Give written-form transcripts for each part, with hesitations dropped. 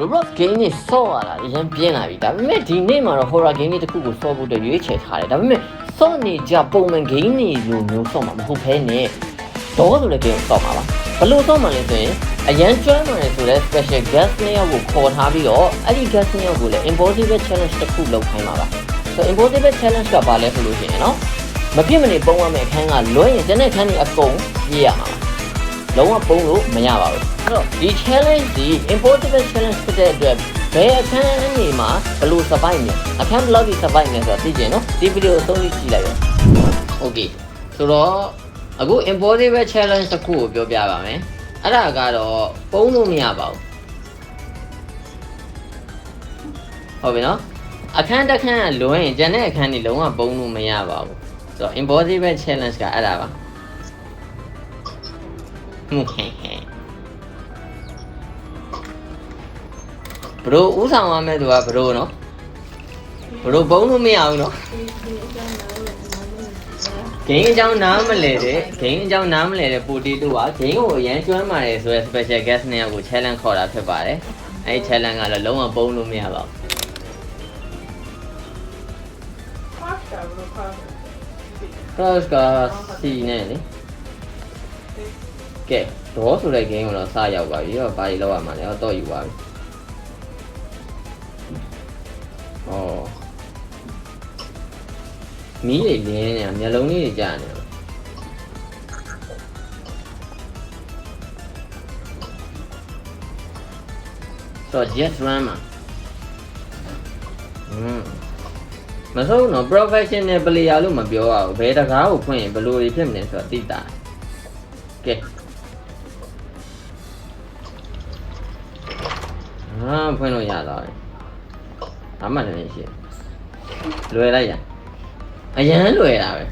Roblox game นี่ဆော့ရတာအရင်ပြင်းလာပြီဒါပေမဲ့ဒီနေ့မှာတော့ horror game တစ်ခုကိုဆော့ဖို့အတွက်ရွေးချယ်ထားတယ်ဒါပေမဲ့ဆော့နေကြပုံမှန် game တွေလိုမျိုးဆော့မှာမဟုတ်ဘဲနဲ့တော့ဆိုတဲ့ game ဆော့မှာပါဘလို့ဆော့မှာလဲဆိုရင်အရန်ကျွမ်းမှန်တယ်ဆိုတဲ့ special guest နှစ်ယောက်ကိုခေါ်ထားပြီးတော့အဲ့ဒီ guest နှစ်ယောက်ကိုလည်း impossible challenge တစ်ခုလုပ်ခိုင်းပါပါဆို impossible challenge ကဘာလဲဆိုလို့ရှိရင်နော်မပြစ်မနေပုံရမယ့်အခန်းကလွှဲရင်ကျန်တဲ့အခန်းတွေအကုန်ပြေးရမှာပါလုံးဝပုံလို့မရပါဘူးအဲ့တော့ဒီ challenge ဒီ impossible challenge ဖြစ်တဲ့အတွက်ဘယ်အခန်းအနေမှာဘယ်လို survive လဲအခန်းဘယ်လောက်ဒီ survive လဲဆိုတော့သိကြနော်ဒီ video ကိုအဆုံးထိကြည့်လိုက်ပါ okay ဆိုတော့အခု impossible challenge တစ်ခုကိုပြောပြပါမယ်အဲ့ဒါကတော့ပုံလို့မရပါဘူးဟုတ်ပြီနော်အခန်းတစ်ခန်းကလွှဲရင်ကျန်တဲ့အခန်းတွေလုံးဝပုံလို့မရပါဘူးဆိုတော့ impossible challenge ကအဲ့ဒါပါဘရိုဥဆောင်ရမယ့်သူကဘရိုနော်ဘရိုဘုံလို့မရဘူးနော်ဂိမ်းအကြောင်းနားမလဲတဲ့ဂိမ်းအကြောင်းနားမလဲတဲ့ပိုတီတိုကဂိမ်းကိုအရန်ကျွမ်းပါတယ်ဆိုရယ် special guest နှစ်ယောက်ကို challenge ခေါ်တာဖြစ်ပါတယ်အဲဒီ challenge ကတော့လုံးဝဘုံလို့မရပါဘူးcross ကစီနဲ့လေကဲတော့ဆိုတဲ့ game ကိုတော့စရောက်ပါပြီတော့ဘာကြီးလောက်ရမှာလဲတော့ယူပါပြီဩမီးတွေလင်းနေတာမျက်လုံးလေးတွေကြာနေတယ်ဆိုတော့ just run မှာမဆုံးတော့ professional player လို့မပြောရဘူးဘယ်တကားကိုဖွင့်ရင်ဘယ်လိုဖြစ်မလဲဆိုတော့သိတာကဲဖွင့်လို့ရတော့တယ်အမှန်တည်းရှိလွယ်လိုက်ရအရန်လွယ်တာပဲ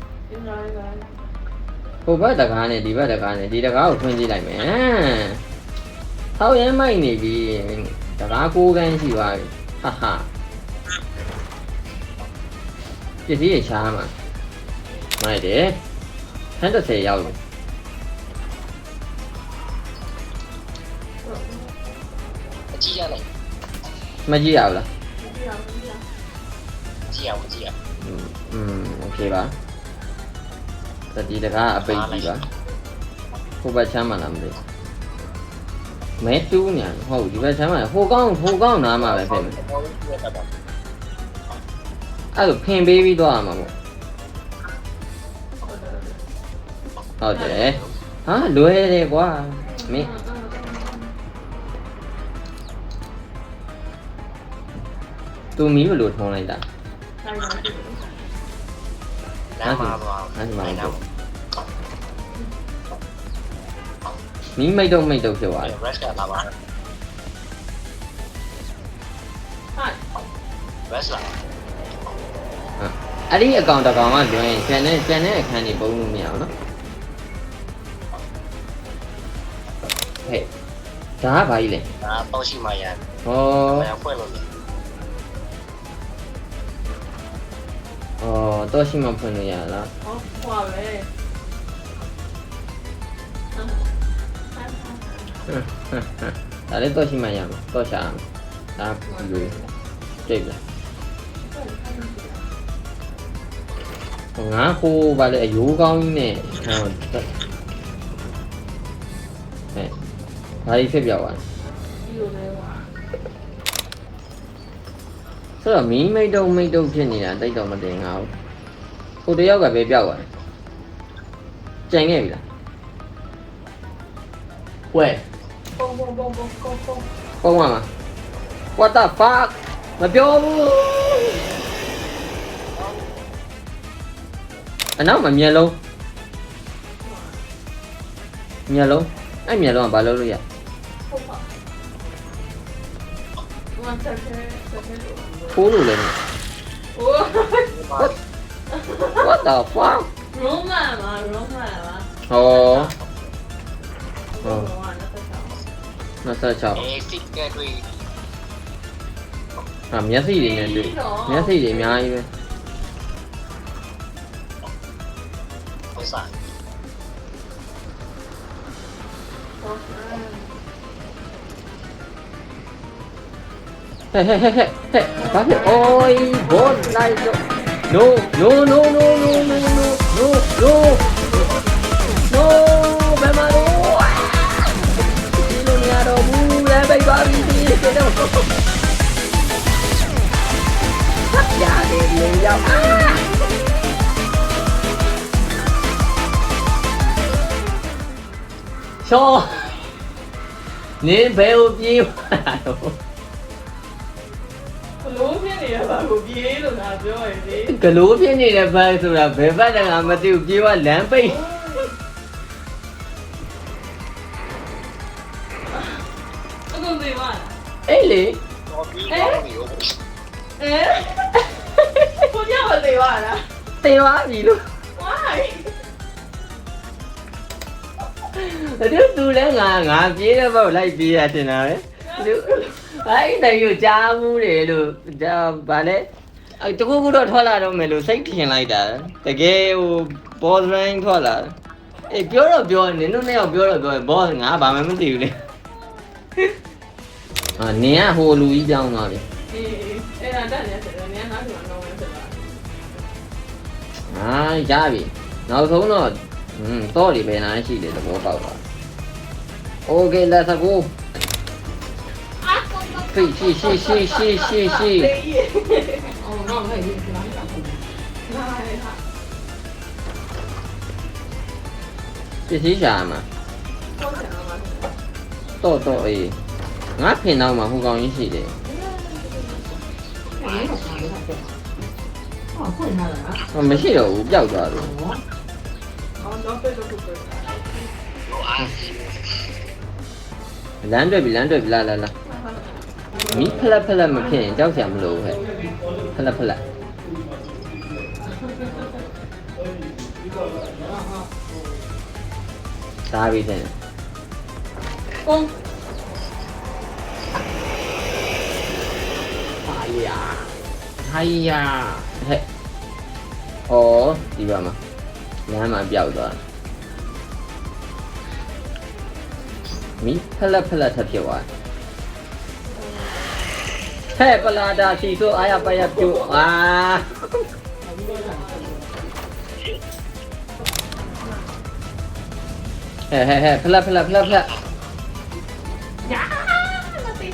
ဟိုဘက်တကားနဲ့ဒီဘက်တကားနဲ့ဒီတကားကိုဖွင့်ကြည့်လိုက်မယ်ဟောက်ရမ်းမိုက်နေပြီတကား6ခန်းရှိသွားပြီဟာဟာပစ္စည်းရရှားမှာမိုက်တယ်130ရောက်ပြီကြည့်ရလိုက်မကြည့်ရဘူးလားကြည့်ရအောင်ကြည့်ရโอเคပါဒီတကားအပိတ်ကြီးပါဟိုဘက်ချမ်းမှလားမသိမဲတူးညာဟုတ်ဒီဘက်ချမ်းမှဟိုကောင်းနားမှာပဲဖြစ်မယ်အဲ့လိုဖင်ပေးပြီးသွားမှာပေါ့ဟုတ်တယ်ဟာလွယ်တယ်ကွာမင်းသူမီးဘယ်လိုထုံးလိုက်တာလမ်းမှာပါမီးမိတ်တော့ဖြစ်သွားတယ် rest လာပါ rest လာအဲ့ဒီအကောင့်တစ်ကောင်ကလွှဲရင်ကျန်တဲ့အခန်းတွေပုံလို့မရအောင်နော်ဟဲ့ဒါကဘာကြီးလဲဒါပေါ့ရှိမှရဟောမရဖွင့်လို့တော့ရှိမှဖွင့်လို့ရလားဟွာပဲဒါလည်းတော့ရှိမှရမှာတော့ရှာမှာဒါလူတွေ့ပြီငါကိုဗာလေအယိုးကောင်းကြီးနဲ့ဟဲ့ဘာကြီးဖြစ်ပြောက်သွားလဲဒီလိုလဲဟွာဆိုတော့မီးမိတ်တုံဖြစ်နေတာတိတ်တော့မတင်ငါဘူးဟိုတယောက်ကပဲပြောက်သွားတယ်ကြံခဲ့ပြီလားဝဲပုံမှာ what the fuck မပြောဘူးအနောက်မှာမျက်လုံးအဲ့မျက်လုံးကဘာလုပ်လို့ရဖိုးလို့လည်း what the fuck ရိုးမှန်ပါဟော26အေးစစ်ကဲတွေ့မျက်စိတွေနဲ့တွေ့မျက်စိတွေအများကြီးပဲဟုတ်စား ဘာဖြစ်အိုးဘောလိုက်တော့ no no no no no no no no no no ဘယ်မှာတော့ဒီလိုနေရတော့ဘူးလဲပိတ်ပါပြီဒီတော့ရတယ်လေရောက်ရှောနင်းဘယ်ကိုပြေးသွားတာတော့ ဘလို့ဖြစ်နေရပါကိုပြေးလို့ငါပြောရလေ ဂလိုးပြင်းနေတဲ့ဘက်ဆိုတာဘယ်ဘက်တကမသိဘူးပြေးသွားလမ်းပိတ် အခုသေးပါလား အေးလေ တော်ပြီးတော့နေရော ကိုကြောက်သေးပါလား တေသွားပြီလို့ why သူလည်းငါပြေးတဲ့ဘက်လိုက်ပြေးရတင်တာပဲသူအဲ့တည်းကိုကြားမှုတယ်လို့ဒါဗာလဲတကူကူတော့ထွက်လာတော့မယ်လို့စိတ်ထင်လိုက်တာတကယ်ဟို boss rank ထွက်လာအေးပြောတော့ပြောနင်တို့နှစ်ယောက်ပြောတော့ပြော boss ငါဘာမှမသိဘူးလေအာနင်ကဟိုလူကြီးပြောင်းသွားပြီ အေးအဲ့ဒါတက်နေတယ်နင်ကငါ့ကိုတော့ဝင်ဖြစ်သွားတယ် အာရပြီနောက်ဆုံးတော့တော့ဒီဘယ်နာရှိတယ်သဘောပေါက်သွားโอเค let's go ရှိ အော်တော့လည်းဒီလိုလာတာလာရဟာ ပစ္စည်းရှာမှာ ဟုတ်တယ်မှာ တော့အေးငါဖင်တော့မှာဟိုကောင်ကြီးရှိတယ် အေးဟုတ်ပါဘူးဟောဖွင့်လာတာ ဟောမရှိတော့ဘူးပျောက်သွားလို့ အော်တော့ပဲတော့ပြန် လမ်းတွေ့ပြီလာမီးဖလက်မဖြစ်ရင်ကြောက်စရာမလိုဘူးဟဲ့ဖလက်စားပြီတဲ့ 公， ဟာယာဟဲ့ဩဒီပါမှာလမ်းမှာပျောက်သွားမီးဖလက်ထပ်ဖြစ်သွားဟဲ့ပလာတာစီဆိုအားရပါရပြိုအာဟဲ့ဖလက်呀，那对了，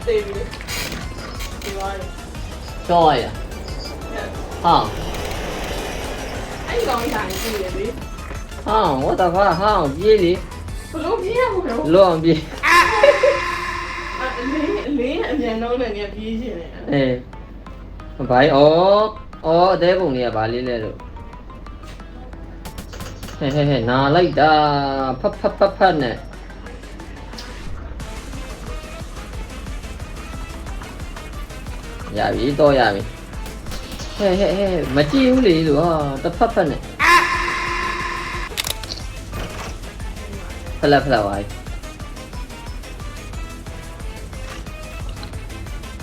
对不对？对吧？ ရှော့ရဟာ 哎，你讲一下你自己的， ဟာဝတ်တာဖာဟာပြေးလေ 不容易啊，不容易。 လွန်ပြေး 啊，零一年弄的，你比起来。 အေးဘာဩအသေးပုံလေးကဘာလေးလဲလို့ဟဲ့နာလိုက်တာဖတ်နဲ့ရပြီတော့ရပြီဟဲ့မကြည့်ဘူးလေလို့ဟာတစ်ဖတ်နဲ့ဖလက်ဝိုင်း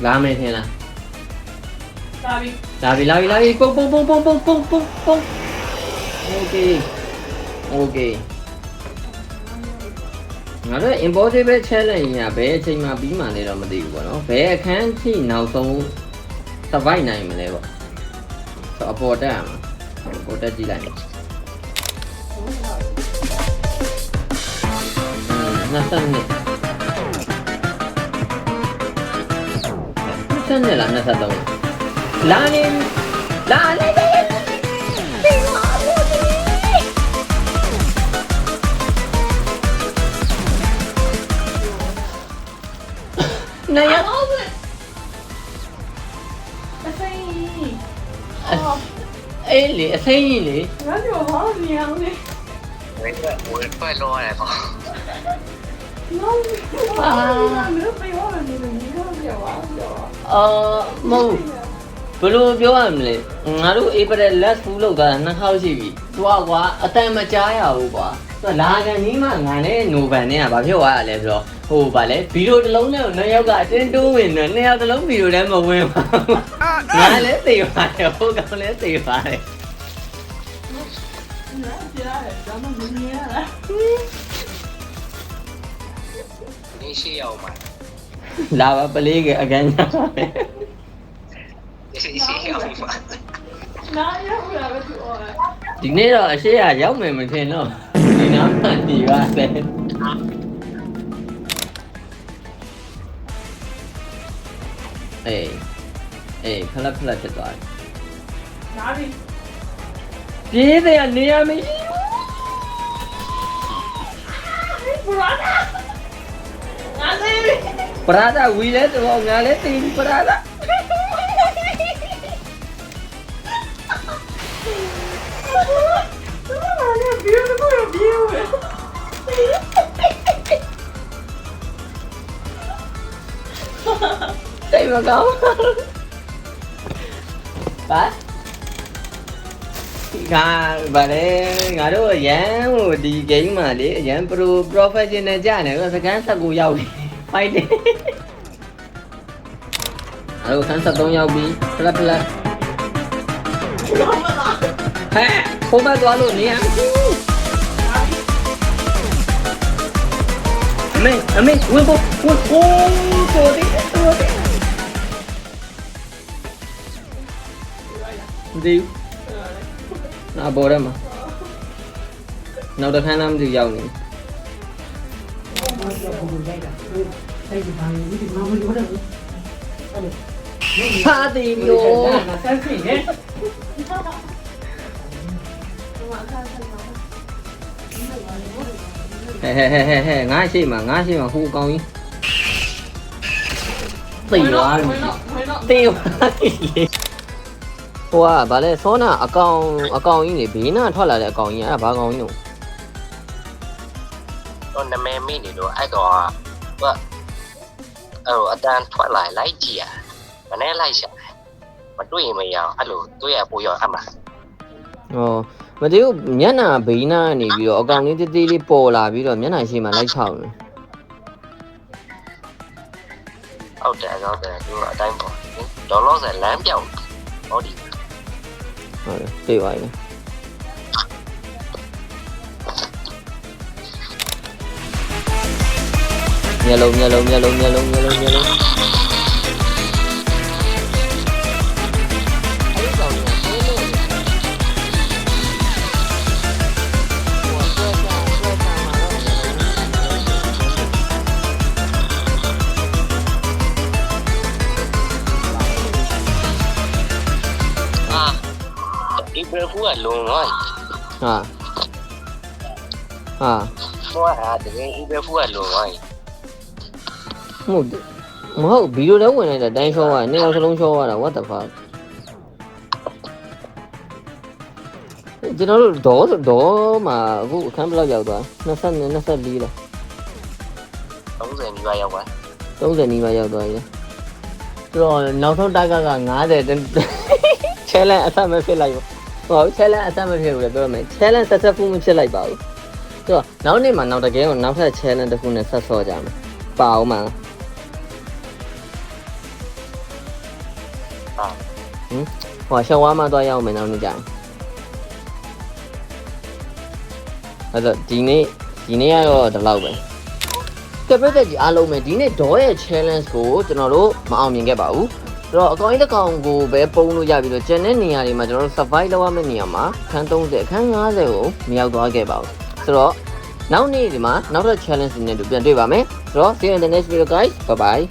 လာမယ်ထင်လား 大比， လာပြီပုံโอเคငါတို့ impossible challenge ညာဘယ်အချိန်မှပြီးမှလဲတော့မသိဘူးပေါ့နော်ဘယ်အခန်းထိနောက်ဆုံး survive နိုင်မလဲပေါ့ဆိုအပေါ်တက်ရမှာအပေါ်တက်ကြည့်လိုက်20နှစ်လား23လာနေနေရ 哦不对，声音，哦， အေးလေအစိမ်းကြီးလေ 那就好娘的， ဝယ်ဖွဲ့လောရတယ်ပေါ့ 那没有废话了，你看不了啊，不了啊。 မဟုတ်ဘယ်လိုပြောရမလဲငါတို့ April last full လောက်တာ2ခေါက်ရှိပြီသူကွာအတန်မကြားရဘူးကွာသူလာကန်ကြီးမှငါနဲ့ Novan နဲ့ကဘာဖြစ်သွားရလဲဆိုတော့ဟိုဗာလဲဗီဒီယိုတစ်လုံးနဲ့2ယောက်ကအတင်းတိုးဝင်တယ်2ယောက်တစ်လုံးဗီဒီယိုလည်းမဝင်ပါဘူးငါလည်းသိပါတယ်ဟိုကောင်လည်းသိပါတယ် 那接下来咱们明年了。你င်းရှိအောင်မှာ လာပါပလေးကအကန်ညာပါပဲ ရှိအောင်မှာ နားရဘူးလားပဲသူအော် ဒီနေ့တော့အရှိရရောက်မယ်မထင်တော့ဒီနားမှနေပါစေအေးဖလက်ဖြစ်သွားတယ် နားပြီ ပြေးတယ်ကနေရမရှိ ဘရာနာငါလေး ပရာဒဝီလဲတော့ငါလဲတင်ပရာဒ beautiful view တိတ်မကောင်းပါငါဗါလေငါတို့ရန်ဟိုဒီ game မှာလေရန် professional ကြတယ်စကန်19ရောက်ပြီ fighting အဲ့တော့33ရောက်ပြီဖလက်ဟဲ့ဟိုဘက်သွားလို့နေရအမေဝေဖို့တိုးဒီနာဘောရမနောက်တစ်ခါမှမသိရောက်နေဖာတီမျိုးဟဲငါရှိမှာဟိုကောင်းကြီးသိသွားပြီသိသွားပြီဟိုကဗာလဲစောနာအကောင်ကြီးနေဘေးနာထွက်လာတဲ့အကောင်ကြီးအဲ့ဒါဘာကောင်ကြီးလို့ တော့နမဲမိနေတော့အဲ့တော့အတန်ထွက်လာလိုက်ကြည့်ရမနဲ့လိုက်ရှာမတွေ့ရင်မရအောင်အဲ့လိုတွေ့ရပို့ရအမှန် ဟောမသိဘူးမျက်နှာဘေးနာနေပြီးတော့အကောင်လေးတေးသေးလေးပေါ်လာပြီးတော့မျက်နှာရှိမှလိုက်ချောက်တယ် ဟုတ်တယ်သူအတိုင်းပေါ့ဒေါ်လောဆယ်လမ်းပြောင်းဟောဒီ ဟုတ်တယ်ပြေးပါရင်မျက်လုံးဒီဘယ်ဖူးကလုံသွား ဟာသွားတာတကယ်ဒီဘယ်ဖူးကလုံသွား မဟုတ်ဗီဒီယိုတော့ဝင်လိုက်တာတိုင်းရှော့ကနေအောင်စလုံးရှော့ရတာ what the fuck ကျွန်တော်တို့ဒေါ်မှာအခုအခန်းဘယ်လောက်ရောက်သွား24လား 30နီးပါးရောက်ပါ 30နီးပါးရောက်သွားပြီဆိုတော့နောက်ဆုံးတက်က50 challenge အဆက်မဖြစ်လိုက်ဘူးဟော challenge အဆက်မဖြစ်ဘူးလေပြောမယ် challenge successful မဖြစ်လိုက်ပါဘူးဆိုတော့နောက်နေ့မှာနောက်တကယ်ကိုနောက်ထပ် challenge တစ်ခုနဲ့ဆက်ဆော့ကြမယ်ပါအောင်မှာဟောရှောင်းဝါမှာသွားရအောင်မယ်နောက်နေ့ကြရင်အဲ့တော့ဒီနေ့ကတော့ဒီလောက်ပဲကပရက်ကြီးအားလုံးပဲဒီနေ့ဒေါ်ရဲ့ challenge ကိုကျွန်တော်တို့မအောင်မြင်ခဲ့ပါဘူးဆိုတော့အကောင်ကြီးတစ်ကောင်ကိုပဲပုံလို့ရပြီးတော့ကျန်တဲ့နေရာတွေမှာကျွန်တော်တို့ survive လုပ်ရမယ့်နေရာမှာအခန်း30အခန်း50ကိုမရောက်သွားခဲ့ပါဘူးဆိုတော့နောက်နေ့ဒီမှာနောက်ထပ် challenge တွေနဲ့ပြန်တွေ့ပါမယ်ဆိုတော့ see you in the next video guys bye bye